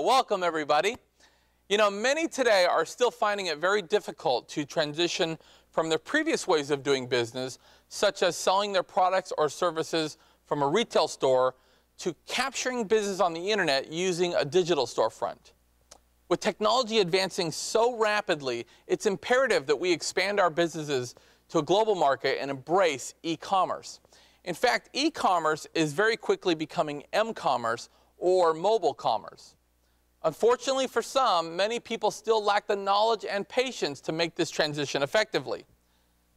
Welcome, everybody. You know, many today are still finding it very difficult to transition from their previous ways of doing business, such as selling their products or services from a retail store, to capturing business on the internet using a digital storefront. With technology advancing so rapidly, it's imperative that we expand our businesses to a global market and embrace e-commerce. In fact, e-commerce is very quickly becoming m-commerce or mobile commerce. Unfortunately for some, many people still lack the knowledge and patience to make this transition effectively.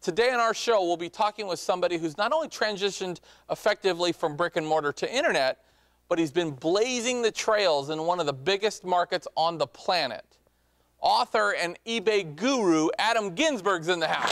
Today on our show, we'll be talking with somebody who's not only transitioned effectively from brick and mortar to internet, but he's been blazing the trails in one of the biggest markets on the planet. Author and eBay guru Adam Ginsberg's in the house.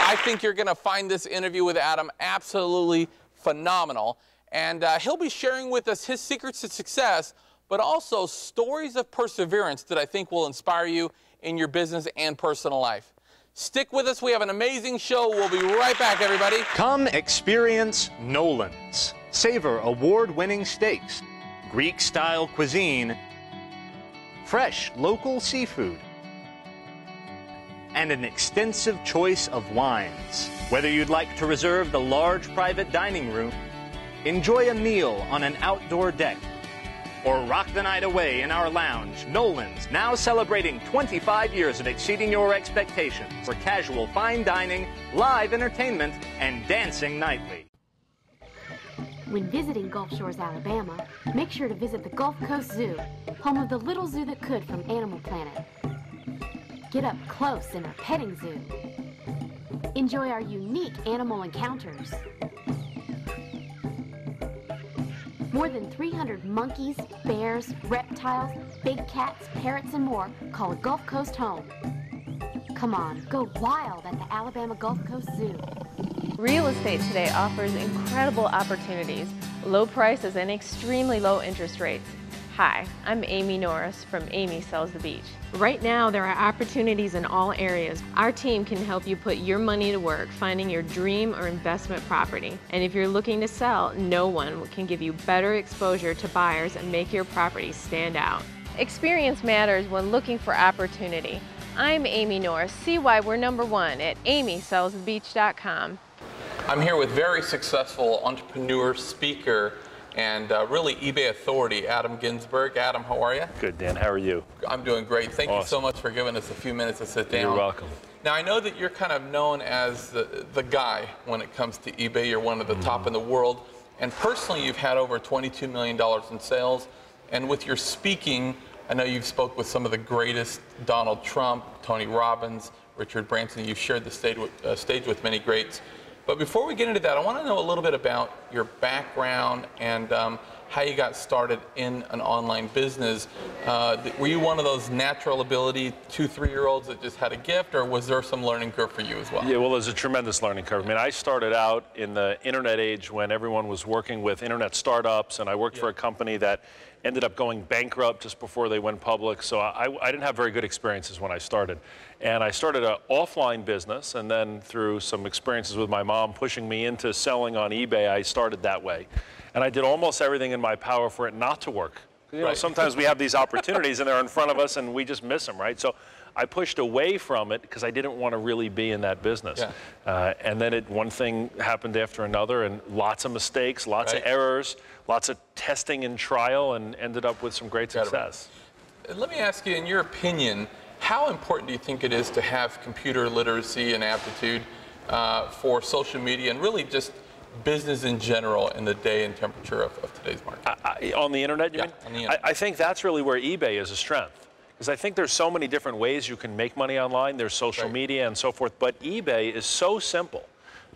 I think you're going to find this interview with Adam absolutely phenomenal. And he'll be sharing with us his secrets to success, but also stories of perseverance that I think will inspire you in your business and personal life. Stick with us. We have an amazing show. We'll be right back, everybody. Come experience Nolan's. Savor award-winning steaks, Greek-style cuisine, fresh local seafood, and an extensive choice of wines. Whether you'd like to reserve the large private dining room, enjoy a meal on an outdoor deck, or rock the night away in our lounge, Nolan's, now celebrating 25 years of exceeding your expectations for casual fine dining, live entertainment, and dancing nightly. When visiting Gulf Shores, Alabama, make sure to visit the Gulf Coast Zoo, home of the little zoo that could from Animal Planet. Get up close in our petting zoo. Enjoy our unique animal encounters. More than 300 monkeys, bears, reptiles, big cats, parrots, and more call a Gulf Coast home. Come on, go wild at the Alabama Gulf Coast Zoo. Real estate today offers incredible opportunities, low prices, and extremely low interest rates. Hi, I'm Amy Norris from Amy Sells the Beach. Right now, there are opportunities in all areas. Our team can help you put your money to work finding your dream or investment property. And if you're looking to sell, no one can give you better exposure to buyers and make your property stand out. Experience matters when looking for opportunity. I'm Amy Norris. See why we're #1 at amysellsthebeach.com. I'm here with very successful entrepreneur, speaker, and really eBay authority, Adam Ginsberg. Adam, how are you? Good, Dan. How are you? I'm doing great. Thank you so Awesome. much for giving us a few minutes to sit down. You're welcome. Now, I know that you're kind of known as the guy when it comes to eBay. You're one of the top in the world. And personally, you've had over $22 million in sales. And with your speaking, I know you've spoke with some of the greatest, Donald Trump, Tony Robbins, Richard Branson. You've shared the stage with many greats. But before we get into that, I want to know a little bit about your background and how you got started in an online business. Were you one of those natural ability 2-3-year-olds that just had a gift, or was there some learning curve for you as well? Yeah, well, there's a tremendous learning curve. I mean, I started out in the internet age when everyone was working with internet startups, and I worked for a company that ended up going bankrupt just before they went public, so I didn't have very good experiences when I started. And I started an offline business, and then through some experiences with my mom pushing me into selling on eBay, I started that way. And I did almost everything in my power for it not to work. You know, sometimes we have these opportunities and they're in front of us and we just miss them, right? So I pushed away from it because I didn't want to really be in that business. And then one thing happened after another, and lots of mistakes, lots of errors, lots of testing and trial, and ended up with some great success. Let me ask you, in your opinion, how important do you think it is to have computer literacy and aptitude for social media and really just business in general in the day and temperature of today's market? On the internet, you mean? On the internet. I think that's really where eBay is a strength. Because I think there's so many different ways you can make money online. There's social media and so forth. But eBay is so simple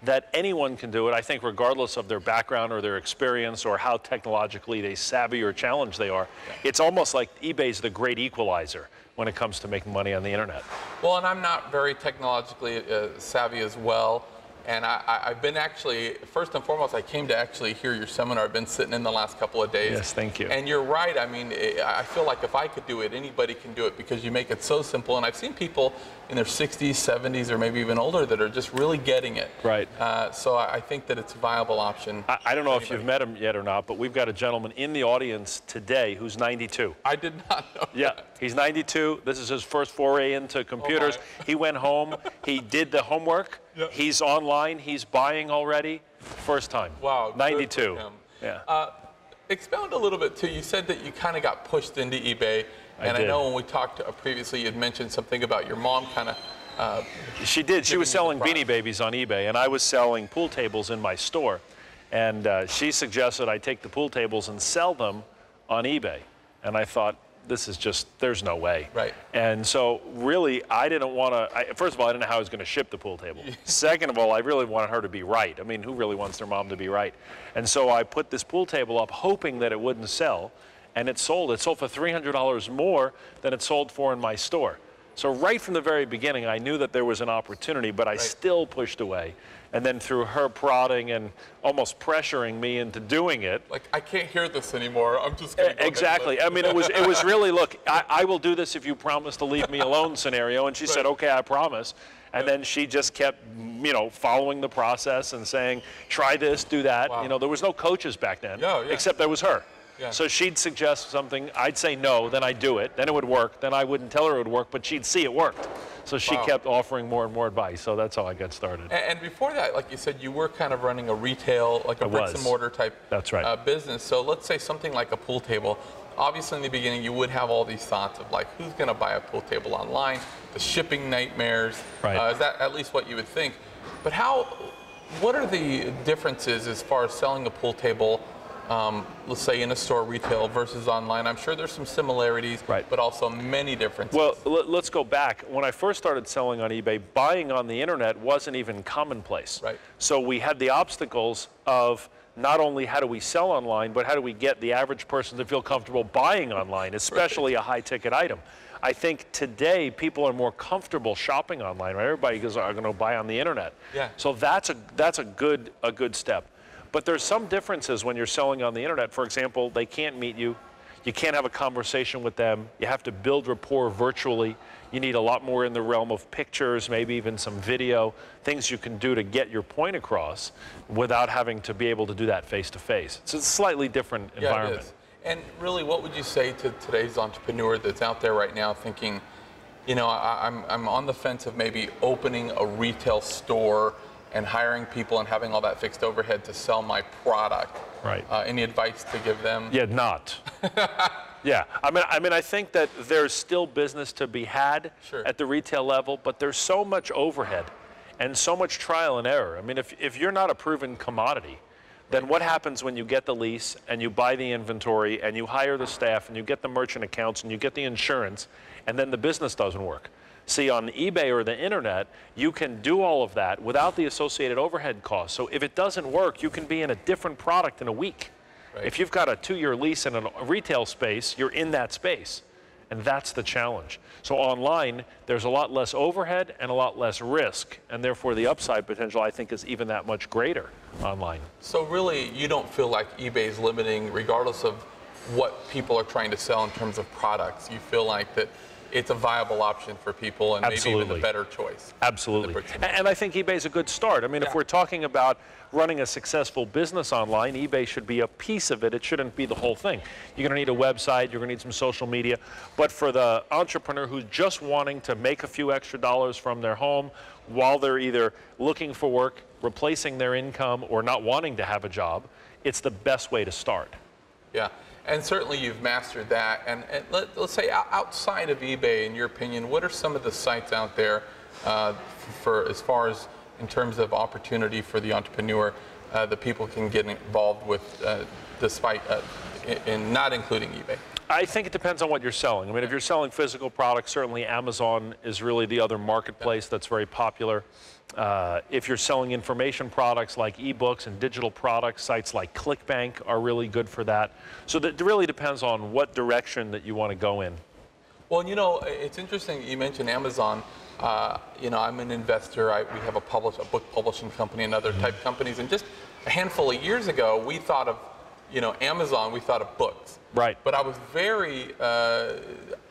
that anyone can do it, I think, regardless of their background or their experience or how technologically they savvy or challenged they are. It's almost like eBay's the great equalizer when it comes to making money on the internet. Well, and I'm not very technologically savvy as well. And I've been actually, first and foremost, I came to actually hear your seminar. I've been sitting in the last couple of days. Yes, thank you. And you're right. I mean, I feel like if I could do it, anybody can do it because you make it so simple. And I've seen people in their 60s, 70s, or maybe even older that are just really getting it. Right. So I think that it's a viable option. I don't know if you've met him yet or not, but we've got a gentleman in the audience today who's 92. I did not know Yeah, that. he's 92. This is his first foray into computers. He went home. He did the homework. Yep. He's online. He's buying already. First time. Wow. 92. Yeah. Expound a little bit too. You said that you kind of got pushed into eBay, and I know when we talked previously, you had mentioned something about your mom kind of. She did. She was selling Beanie Babies on eBay, and I was selling pool tables in my store. And she suggested I take the pool tables and sell them on eBay. And I thought, this is just, there's no way. Right. And so really, I didn't want to, first of all, I didn't know how I was going to ship the pool table. Second of all, I really wanted her to be right. I mean, who really wants their mom to be right? And so I put this pool table up hoping that it wouldn't sell, and it sold. It sold for $300 more than it sold for in my store. So right from the very beginning, I knew that there was an opportunity, but I still pushed away. And then through her prodding and almost pressuring me into doing it. Like, I can't hear this anymore. I'm just going to go Exactly. I mean, it was really, look, I will do this if you promise to leave me alone scenario. And she said, okay, I promise. And then she just kept, you know, following the process and saying, try this, do that. Wow. You know, there was no coaches back then, Yeah. except there was her. Yeah. So she'd suggest something, I'd say no, then I'd do it, then it would work, then I wouldn't tell her it would work, but she'd see it worked. So she kept offering more and more advice, so that's how I got started. And before that, like you said, you were kind of running a retail, like a bricks and mortar type business. So let's say something like a pool table. Obviously in the beginning you would have all these thoughts of like, who's going to buy a pool table online, the shipping nightmares, is that at least what you would think. But what are the differences as far as selling a pool table, let's say in a store retail versus online? I'm sure there's some similarities, but also many differences. Well, let's go back. When I first started selling on eBay, buying on the internet wasn't even commonplace. Right. So we had the obstacles of not only how do we sell online, but how do we get the average person to feel comfortable buying online, especially a high-ticket item. I think today people are more comfortable shopping online. Right? Everybody goes, are going to buy on the internet. Yeah. So that's a good step. But there's some differences when you're selling on the internet. For example, they can't meet you. You can't have a conversation with them. You have to build rapport virtually. You need a lot more in the realm of pictures, maybe even some video, things you can do to get your point across without having to be able to do that face-to-face. It's a slightly different environment. It is. And really, what would you say to today's entrepreneur that's out there right now thinking, you know, I'm on the fence of maybe opening a retail store and hiring people and having all that fixed overhead to sell my product. Right. Any advice to give them? Yeah, not. Yeah, I mean, I think that there's still business to be had at the retail level, but there's so much overhead and so much trial and error. I mean, if you're not a proven commodity, then what happens when you get the lease and you buy the inventory and you hire the staff and you get the merchant accounts and you get the insurance and then the business doesn't work? See, on eBay or the internet, you can do all of that without the associated overhead costs. So if it doesn't work, you can be in a different product in a week. Right. If you've got a 2-year lease in a retail space, you're in that space. And that's the challenge. So online, there's a lot less overhead and a lot less risk. And therefore, the upside potential, I think, is even that much greater online. So really, you don't feel like eBay is limiting, regardless of what people are trying to sell in terms of products. You feel like that it's a viable option for people and maybe even a better choice. Absolutely. And I think eBay is a good start. I mean, if we're talking about running a successful business online, eBay should be a piece of it. It shouldn't be the whole thing. You're going to need a website. You're going to need some social media. But for the entrepreneur who's just wanting to make a few extra dollars from their home while they're either looking for work, replacing their income, or not wanting to have a job, it's the best way to start. Yeah. And certainly you've mastered that. And let's say outside of eBay, in your opinion, what are some of the sites out there for as far as in terms of opportunity for the entrepreneur that people can get involved with despite in not including eBay? I think it depends on what you're selling. I mean, if you're selling physical products, certainly Amazon is really the other marketplace that's very popular. If you're selling information products like ebooks and digital products, sites like ClickBank are really good for that. So that it really depends on what direction that you want to go in. Well, you know, it's interesting you mentioned Amazon. You know, I'm an investor. We have a book publishing company and other type companies. And just a handful of years ago, we thought of, you know, Amazon, we thought of books. Right. But I was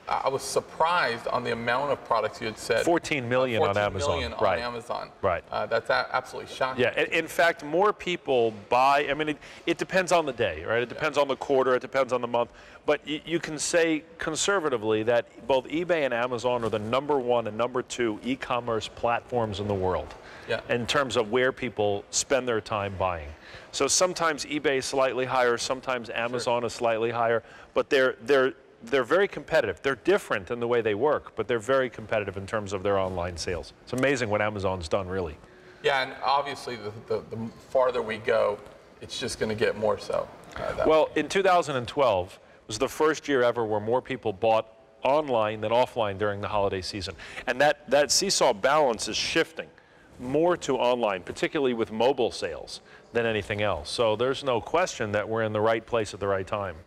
I was surprised on the amount of products you had said. 14 million on Amazon. 14 million on Amazon. Right. That's absolutely shocking. Yeah, in fact, more people buy, I mean, it depends on the day, right? It depends on the quarter, it depends on the month. But you can say conservatively that both eBay and Amazon are the #1 and #2 e-commerce platforms in the world in terms of where people spend their time buying. So sometimes eBay is slightly higher, sometimes Amazon is slightly higher, but they're very competitive. They're different in the way they work, but they're very competitive in terms of their online sales. It's amazing what Amazon's done, really. Yeah, and obviously the farther we go, it's just going to get more so. Well, in 2012 was the first year ever where more people bought online than offline during the holiday season. And that seesaw balance is shifting more to online, particularly with mobile sales, than anything else. So there's no question that we're in the right place at the right time.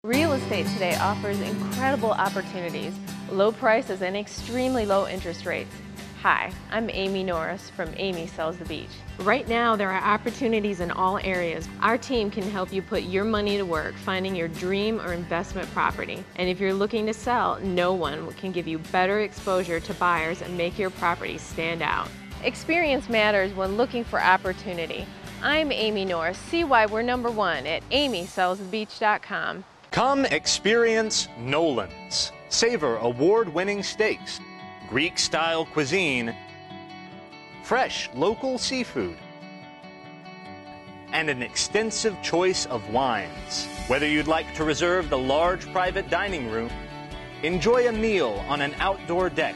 Real estate today offers incredible opportunities, low prices, and extremely low interest rates. Hi, I'm Amy Norris from Amy Sells the Beach. Right now, there are opportunities in all areas. Our team can help you put your money to work finding your dream or investment property. And if you're looking to sell, no one can give you better exposure to buyers and make your property stand out. Experience matters when looking for opportunity. I'm Amy Norris. See why we're #1 at amysellsthebeach.com. Come experience Nolan's. Savor award-winning steaks, Greek-style cuisine, fresh local seafood, and an extensive choice of wines. Whether you'd like to reserve the large private dining room, enjoy a meal on an outdoor deck,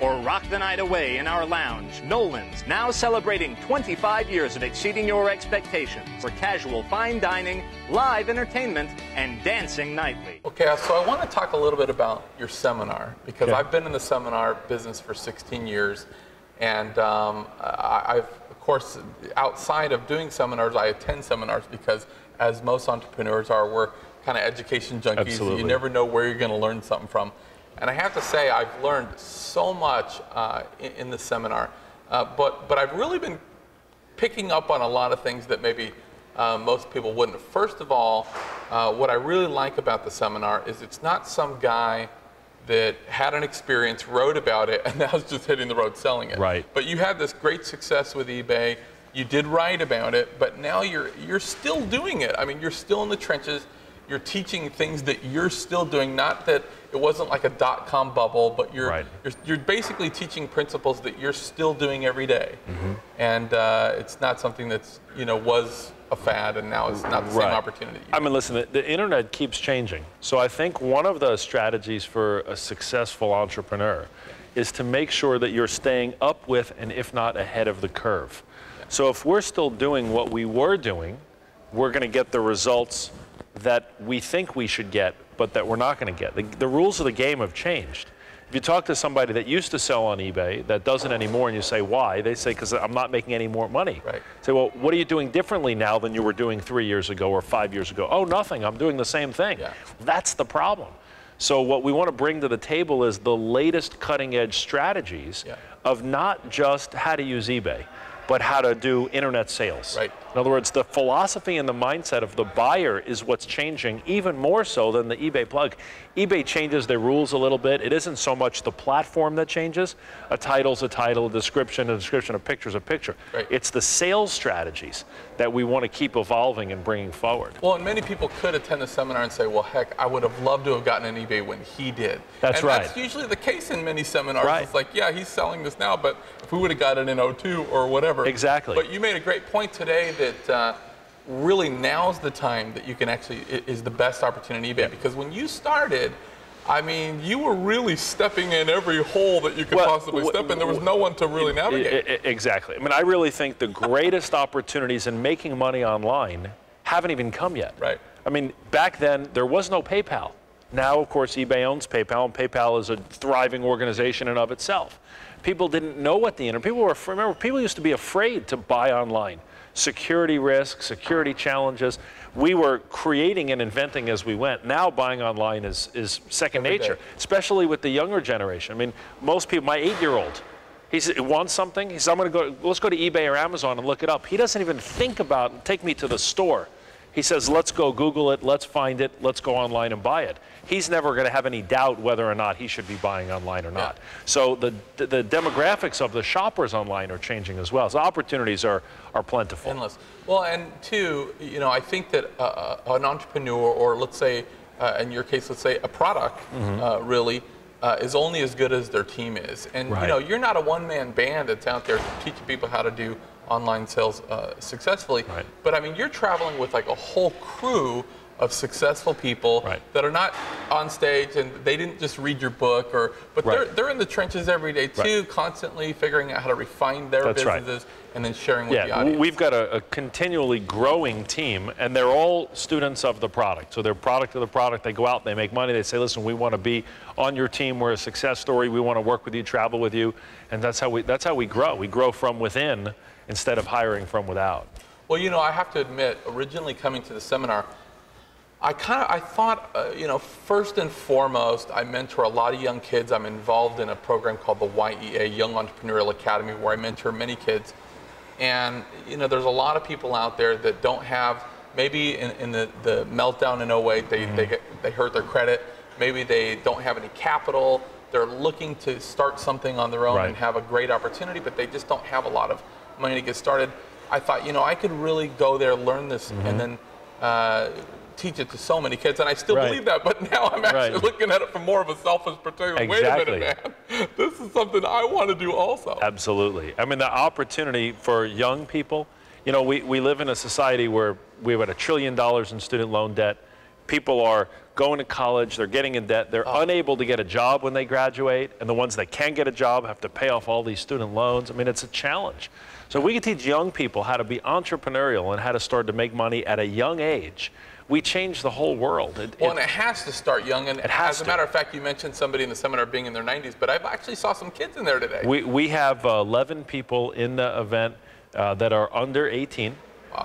or rock the night away in our lounge, Nolan's, now celebrating 25 years of exceeding your expectations for casual fine dining, live entertainment, and dancing nightly. Okay, so I want to talk a little bit about your seminar, because I've been in the seminar business for 16 years, and I've, of course, outside of doing seminars, I attend seminars because, as most entrepreneurs are, we're kind of education junkies. Absolutely. You never know where you're going to learn something from. And I have to say, I've learned so much in the seminar, but I've really been picking up on a lot of things that maybe most people wouldn't. First of all, what I really like about the seminar is it's not some guy that had an experience, wrote about it, and now is just hitting the road selling it. Right. But you had this great success with eBay. You did write about it, but now you're still doing it. I mean, you're still in the trenches. You're teaching things that you're still doing, not that it wasn't like a .com bubble, but you're basically teaching principles that you're still doing every day. And it's not something that's, you know, was a fad and now it's not the same opportunity. I mean, listen, the internet keeps changing. So I think one of the strategies for a successful entrepreneur is to make sure that you're staying up with, and if not ahead of the curve. So if we're still doing what we were doing, we're going to get the results that we think we should get, but that we're not going to get. The rules of the game have changed. If you talk to somebody that used to sell on eBay that doesn't anymore, and you say, why? They say, because I'm not making any more money. Right. Say, well, what are you doing differently now than you were doing 3 years ago or 5 years ago? Oh, nothing. I'm doing the same thing. Yeah. That's the problem. So what we want to bring to the table is the latest cutting-edge strategies of not just how to use eBay, but how to do internet sales. Right. In other words, the philosophy and the mindset of the buyer is what's changing even more so than the eBay plug. eBay changes their rules a little bit. It isn't so much the platform that changes. A title's a title, a description, a picture's a picture. Right. It's the sales strategies that we want to keep evolving and bringing forward. Well, and many people could attend the seminar and say, well, heck, I would have loved to have gotten an eBay when he did. That's right. That's usually the case in many seminars. Right. It's like, yeah, he's selling this now, but if we would have got it in 02 or whatever. Exactly. But you made a great point today that really now's the time that you can actually, is the best opportunity in eBay. Because when you started, I mean, you were really stepping in every hole that you could possibly step in. There was no one to really navigate. Exactly. I mean, I really think the greatest opportunities in making money online haven't even come yet. Right. I mean, back then, there was no PayPal. Now, of course, eBay owns PayPal, and PayPal is a thriving organization in of itself. People didn't know what the internet, remember, people used to be afraid to buy online. Security risks, security challenges. We were creating and inventing as we went. Now buying online is second nature, especially with the younger generation. I mean, most people, my 8-year-old, he wants something, he says, let's go to eBay or Amazon and look it up. He doesn't even think about, take me to the store. He says, let's go Google it, let's find it, let's go online and buy it. He's never going to have any doubt whether or not he should be buying online or not. So the demographics of the shoppers online are changing as well. So opportunities are plentiful. Endless. Well, and two, you know, I think that an entrepreneur, or let's say, in your case, let's say a product, really, is only as good as their team is. And you know, you're not a one-man band that's out there teaching people how to do online sales successfully. But I mean, you're traveling with like a whole crew of successful people that are not on stage, and they didn't just read your book, but they're in the trenches every day too, constantly figuring out how to refine their businesses and then sharing with the audience. We've got a continually growing team, and they're all students of the product. So they're product of the product. They go out, they make money. They say, listen, we want to be on your team. We're a success story. We want to work with you, travel with you, and that's how we grow. We grow from within instead of hiring from without. Well, you know, I have to admit, originally coming to the seminar, I thought, you know, first and foremost, I mentor a lot of young kids. I'm involved in a program called the YEA, Young Entrepreneurial Academy, where I mentor many kids. And, you know, there's a lot of people out there that don't have, maybe in the meltdown in 08, they hurt their credit. Maybe they don't have any capital. They're looking to start something on their own and have a great opportunity, but they just don't have a lot of money to get started. I thought, you know, I could really go there, learn this, and then teach it to so many kids, and I still believe that, but now I'm actually looking at it from more of a selfish perspective. Wait a minute, man. This is something I want to do also. Absolutely. I mean, the opportunity for young people, you know, we live in a society where we have about $1 trillion in student loan debt. People are going to college, they're getting in debt, they're unable to get a job when they graduate, and the ones that can get a job have to pay off all these student loans. I mean, it's a challenge. So we can teach young people how to be entrepreneurial and how to start to make money at a young age. We change the whole world. And it has to start young. And as a matter of fact, you mentioned somebody in the seminar being in their 90s, but I've actually saw some kids in there today. We have 11 people in the event that are under 18,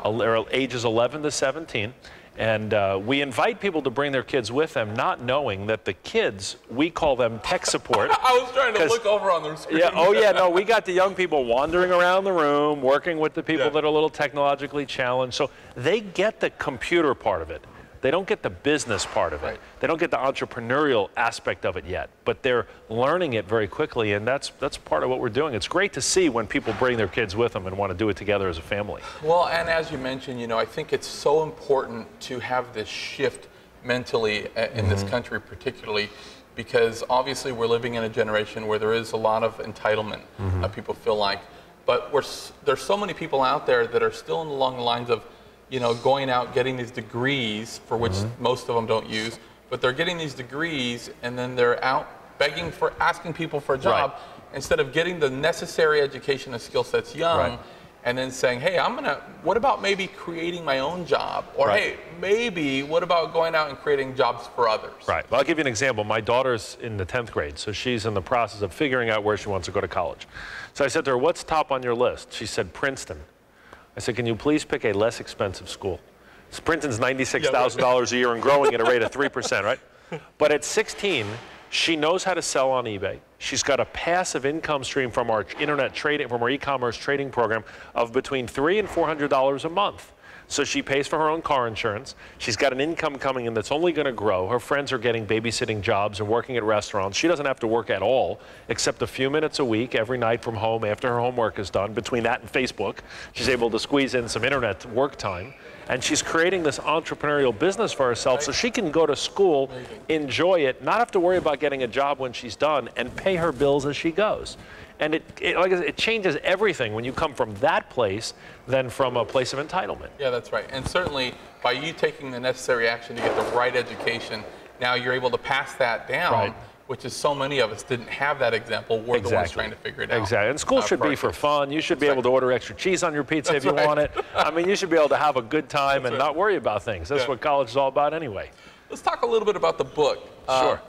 or ages 11 to 17. And we invite people to bring their kids with them, not knowing that the kids, we call them tech support. I was trying to look over on their screen. No, we got the young people wandering around the room, working with the people that are a little technologically challenged. So they get the computer part of it. They don't get the business part of it. They don't get the entrepreneurial aspect of it yet, but they're learning it very quickly, and that's part of what we're doing. It's great to see when people bring their kids with them and want to do it together as a family. Well, and as you mentioned, you know, I think it's so important to have this shift mentally in this country particularly, because obviously we're living in a generation where there is a lot of entitlement, people feel like, but there's so many people out there that are still along the lines of, you know, going out, getting these degrees for which most of them don't use, but they're getting these degrees and then they're out begging for, asking people for a job instead of getting the necessary education and skill sets young and then saying, hey, what about maybe creating my own job? Or hey, maybe what about going out and creating jobs for others? Well, I'll give you an example. My daughter's in the 10th grade, so she's in the process of figuring out where she wants to go to college. So I said to her, what's top on your list? She said, Princeton. I said, can you please pick a less expensive school? So Princeton's $96,000 a year and growing at a rate of 3%, right? But at 16, she knows how to sell on eBay. She's got a passive income stream from our internet trading, from our e-commerce trading program of between $300 and $400 a month. So she pays for her own car insurance. She's got an income coming in that's only going to grow. Her friends are getting babysitting jobs and working at restaurants. She doesn't have to work at all, except a few minutes a week every night from home after her homework is done. Between that and Facebook, she's able to squeeze in some internet work time. And she's creating this entrepreneurial business for herself so she can go to school, enjoy it, not have to worry about getting a job when she's done, and pay her bills as she goes. And like I said, it changes everything when you come from that place than from a place of entitlement. Yeah, that's right. And certainly by you taking the necessary action to get the right education now you're able to pass that down. Right. Which is so many of us didn't have that example. We're the ones trying to figure it out. Exactly. And school should be for fun. You should be able to order extra cheese on your pizza if you want it. I mean, you should be able to have a good time and not worry about things. That's what college is all about anyway. Let's talk a little bit about the book. Sure.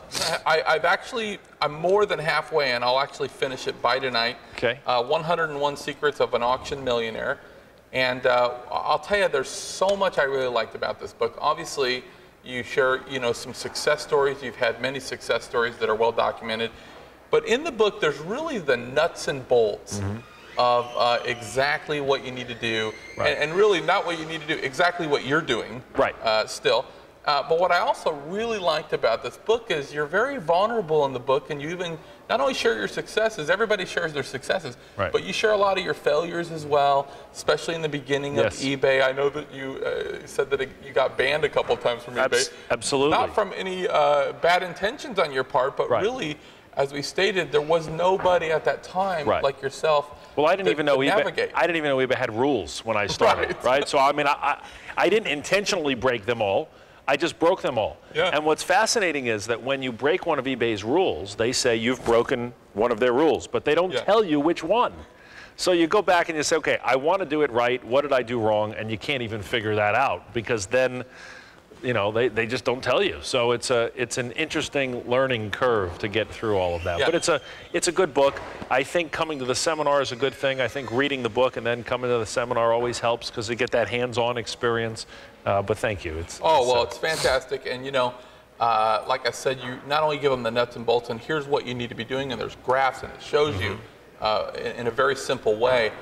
I'm more than halfway and I'll actually finish it by tonight. Okay. 101 Secrets of an Auction Millionaire. And I'll tell you, there's so much I really liked about this book. Obviously, you share, some success stories. You've had many success stories that are well documented. But in the book, there's really the nuts and bolts of exactly what you need to do. Right. And really not what you need to do, exactly what you're doing still. But what I also really liked about this book is you're very vulnerable in the book, and you even not only share your successes, everybody shares their successes, but you share a lot of your failures as well, especially in the beginning of eBay. I know that you said that you got banned a couple of times from eBay. Absolutely. Not from any bad intentions on your part, but really, as we stated, there was nobody at that time like yourself. Well, I didn't even know eBay. I didn't even know eBay had rules when I started. Right. So I mean, I didn't intentionally break them all. I just broke them all. Yeah. And what's fascinating is that when you break one of eBay's rules, they say you've broken one of their rules, but they don't tell you which one. So you go back and you say, okay, I want to do it right. What did I do wrong? And you can't even figure that out because then, they just don't tell you. So it's an interesting learning curve to get through all of that. Yeah. But it's a good book. I think coming to the seminar is a good thing. I think reading the book and then coming to the seminar always helps because you get that hands-on experience. But thank you. It's fantastic. And like I said, you not only give them the nuts and bolts, and here's what you need to be doing, and there's graphs, and it shows you in a very simple way.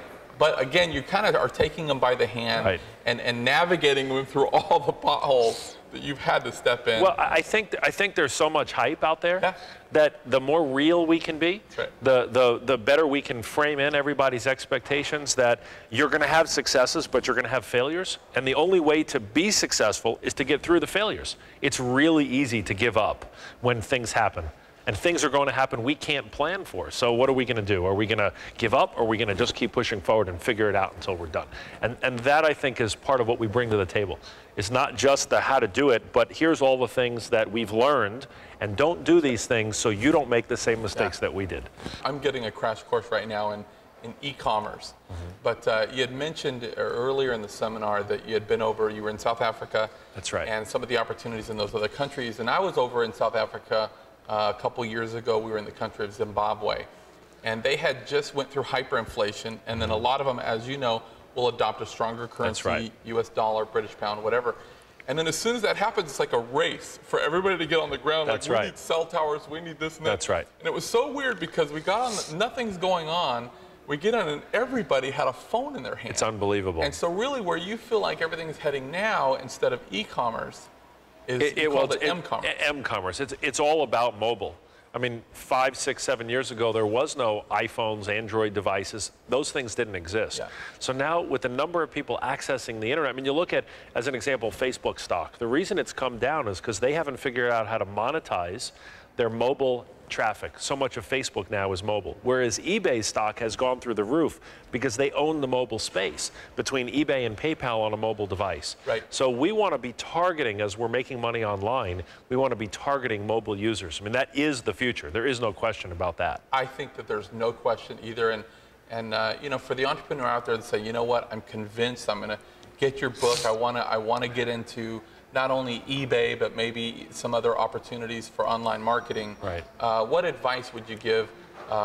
But again, you kind of are taking them by the hand and navigating them through all the potholes that you've had to step in. Well, I think there's so much hype out there that the more real we can be, the better we can frame in everybody's expectations that you're going to have successes, but you're going to have failures. And the only way to be successful is to get through the failures. It's really easy to give up when things happen. And things are going to happen we can't plan for. So what are we going to do? Are we going to give up, or are we going to just keep pushing forward and figure it out until we're done? And that, I think, is part of what we bring to the table. It's not just the how to do it, but here's all the things that we've learned, and don't do these things so you don't make the same mistakes that we did. I'm getting a crash course right now in e-commerce. But you had mentioned earlier in the seminar that you were in South Africa. That's right. And some of the opportunities in those other countries. And I was over in South Africa a couple years ago. We were in the country of Zimbabwe, and they had just went through hyperinflation, and then a lot of them, as you know, will adopt a stronger currency, US dollar, British pound, whatever. And then as soon as that happens, it's like a race for everybody to get on the ground. That's we need cell towers, we need this and that. That's right. And it was so weird because we got on, nothing's going on. We get on and everybody had a phone in their hand. It's unbelievable. And so really where you feel like everything's heading now, instead of e-commerce, is m-commerce. M-commerce. It's all about mobile. I mean, 5, 6, 7 years ago, there was no iPhones, Android devices. Those things didn't exist. Yeah. So now, with the number of people accessing the internet, I mean, you look at, as an example, Facebook stock. The reason it's come down is because they haven't figured out how to monetize their mobile traffic. So much of Facebook now is mobile, whereas eBay stock has gone through the roof because they own the mobile space between eBay and PayPal on a mobile device. Right. So we want to be targeting, as we're making money online, we want to be targeting mobile users. I mean, that is the future. There is no question about that. I think that there's no question either. And you know, for the entrepreneur out there to say, you know what, I'm convinced I'm going to get your book. I want to get into not only eBay, but maybe some other opportunities for online marketing. Right. What advice would you give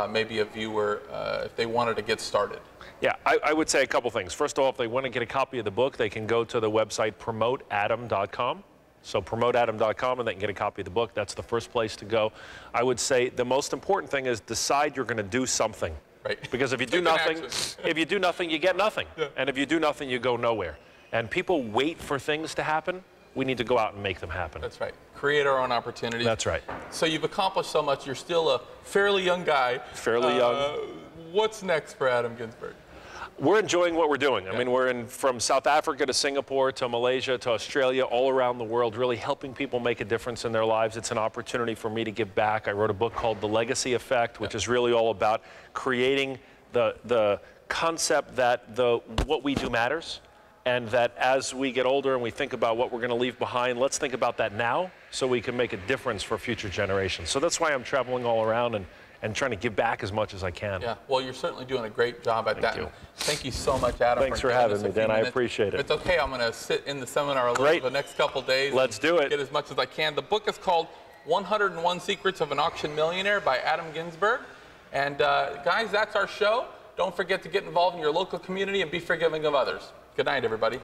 maybe a viewer if they wanted to get started? Yeah, I would say a couple things. First of all, if they want to get a copy of the book, they can go to the website promoteadam.com. So promoteadam.com, and they can get a copy of the book. That's the first place to go. I would say the most important thing is decide you're going to do something. Right. Because if you do nothing, you get nothing. Yeah. And if you do nothing, you go nowhere. And people wait for things to happen. We need to go out and make them happen. That's right. Create our own opportunities. That's right. So you've accomplished so much. You're still a fairly young guy. Fairly young. What's next for Adam Ginsberg? We're enjoying what we're doing. I mean, we're from South Africa to Singapore to Malaysia to Australia, all around the world, really helping people make a difference in their lives. It's an opportunity for me to give back. I wrote a book called The Legacy Effect, which is really all about creating the concept that what we do matters. and that as we get older and we think about what we're going to leave behind, let's think about that now so we can make a difference for future generations. So that's why I'm traveling all around and trying to give back as much as I can. Yeah, well, you're certainly doing a great job at that. Thank you. Thank you so much, Adam. Thanks for having me, Dan. I appreciate it. If it's okay, I'm going to sit in the seminar a little for the next couple days. Let's do it. Get as much as I can. The book is called 101 Secrets of an Auction Millionaire by Adam Ginsberg. And guys, that's our show. Don't forget to get involved in your local community and be forgiving of others. Good night, everybody.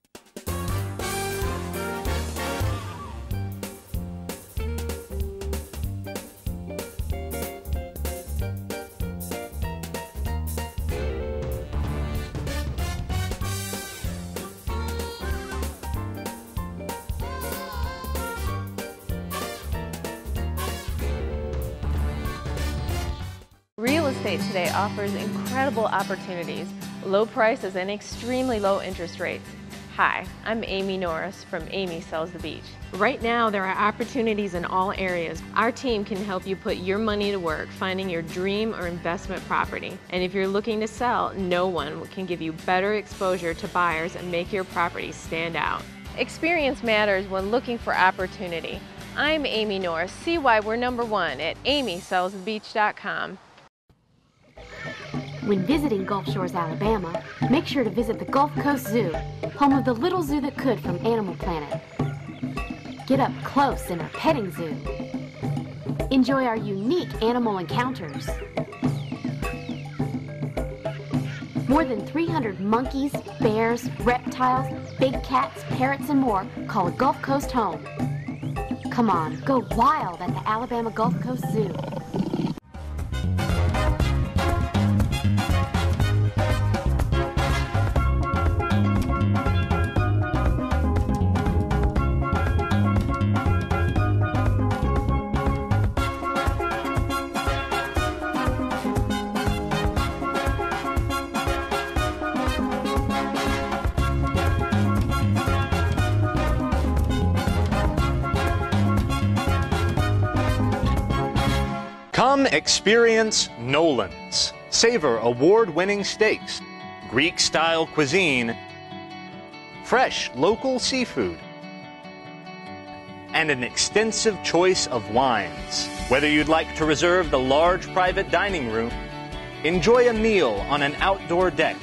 Real estate today offers incredible opportunities, low prices, and extremely low interest rates. Hi, I'm Amy Norris from Amy Sells the Beach. Right now, there are opportunities in all areas. Our team can help you put your money to work finding your dream or investment property. And if you're looking to sell, no one can give you better exposure to buyers and make your property stand out. Experience matters when looking for opportunity. I'm Amy Norris. See why we're #1 at amysellsthebeach.com. When visiting Gulf Shores, Alabama, make sure to visit the Gulf Coast Zoo, home of the little zoo that could from Animal Planet. Get up close in our petting zoo. Enjoy our unique animal encounters. More than 300 monkeys, bears, reptiles, big cats, parrots, and more call a Gulf Coast home. Come on, go wild at the Alabama Gulf Coast Zoo. Come experience Nolan's. Savor award-winning steaks, Greek-style cuisine, fresh local seafood, and an extensive choice of wines. Whether you'd like to reserve the large private dining room, enjoy a meal on an outdoor deck,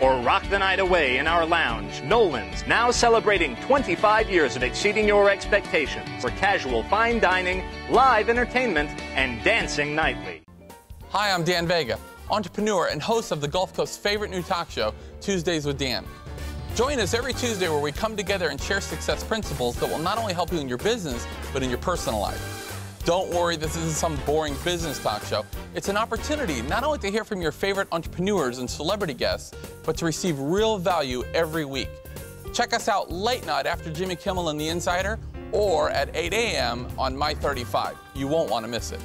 or rock the night away in our lounge, Nolan's now celebrating 25 years of exceeding your expectations for casual fine dining, live entertainment, and dancing nightly. Hi, I'm Dan Vega, entrepreneur and host of the Gulf Coast's favorite new talk show, Tuesdays with Dan. Join us every Tuesday where we come together and share success principles that will not only help you in your business, but in your personal life. Don't worry, this isn't some boring business talk show. It's an opportunity not only to hear from your favorite entrepreneurs and celebrity guests, but to receive real value every week. Check us out late night after Jimmy Kimmel and The Insider, or at 8 a.m. on My 35. You won't want to miss it.